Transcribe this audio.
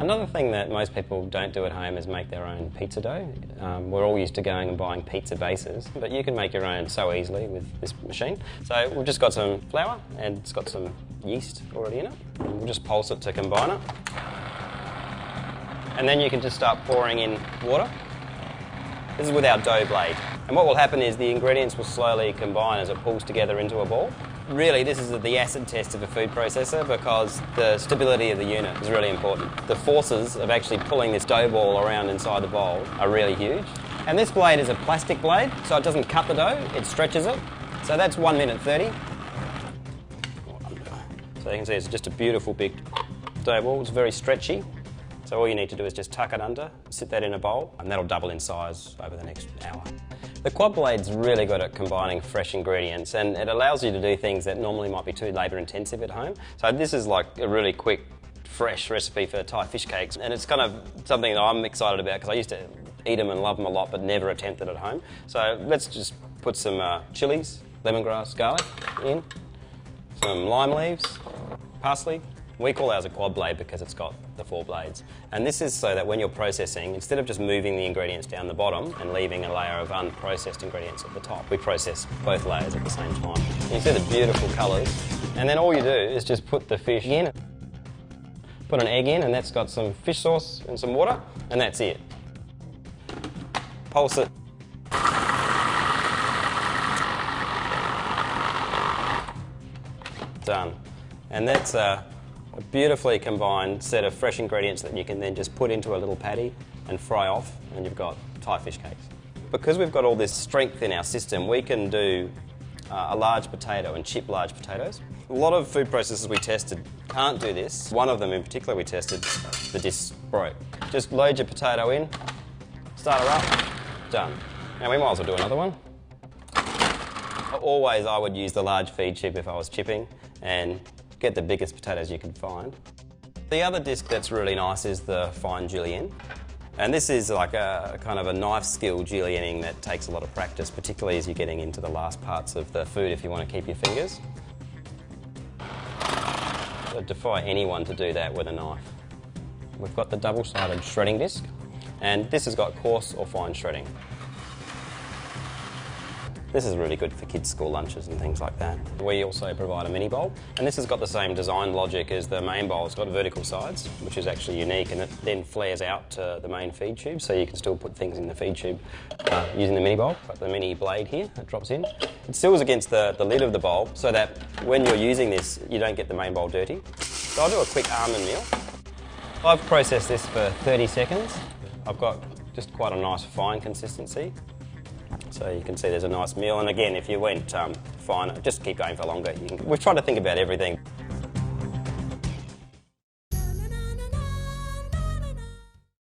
Another thing that most people don't do at home is make their own pizza dough. We're all used to going and buying pizza bases, but you can make your own so easily with this machine. So we've just got some flour and it's got some yeast already in it. And we'll just pulse it to combine it. And then you can just start pouring in water. This is with our dough blade. And what will happen is the ingredients will slowly combine as it pulls together into a ball. Really, this is the acid test of a food processor because the stability of the unit is really important. The forces of actually pulling this dough ball around inside the bowl are really huge. And this blade is a plastic blade, so it doesn't cut the dough, it stretches it. So that's 1 minute 30. So you can see it's just a beautiful big dough ball. It's very stretchy. So all you need to do is just tuck it under, sit that in a bowl, and that'll double in size over the next hour. The quad blade's really good at combining fresh ingredients, and it allows you to do things that normally might be too labour intensive at home. So this is like a really quick, fresh recipe for Thai fish cakes, and it's kind of something that I'm excited about because I used to eat them and love them a lot, but never attempted at home. So let's just put some chilies, lemongrass, garlic in, some lime leaves, parsley. We call ours a quad blade because it's got the 4 blades. And this is so that when you're processing, instead of just moving the ingredients down the bottom and leaving a layer of unprocessed ingredients at the top, we process both layers at the same time. And you see the beautiful colours. And then all you do is just put the fish in, put an egg in, and that's got some fish sauce and some water, and that's it. Pulse it. Done. And that's a beautifully combined set of fresh ingredients that you can then just put into a little patty and fry off, and you've got Thai fish cakes. Because we've got all this strength in our system, we can do a large potato and chip large potatoes. A lot of food processors we tested can't do this. One of them in particular we tested, the disc broke. Just load your potato in, start her up, done. Now we might as well do another one. Always I would use the large feed tube if I was chipping, and get the biggest potatoes you can find. The other disc that's really nice is the fine Julienne. And this is like a kind of a knife skill julienning that takes a lot of practice, particularly as you're getting into the last parts of the food if you want to keep your fingers. I defy anyone to do that with a knife. We've got the double-sided shredding disc, and this has got coarse or fine shredding. This is really good for kids' school lunches and things like that. We also provide a mini bowl, and this has got the same design logic as the main bowl. It's got vertical sides, which is actually unique, and it then flares out to the main feed tube, so you can still put things in the feed tube using the mini bowl. Got the mini blade here that drops in. It seals against the lid of the bowl, so that when you're using this, you don't get the main bowl dirty. So I'll do a quick almond meal. I've processed this for 30 seconds. I've got just quite a nice fine consistency. So you can see there's a nice meal, and again, if you went fine, just keep going for longer. We've tried to think about everything.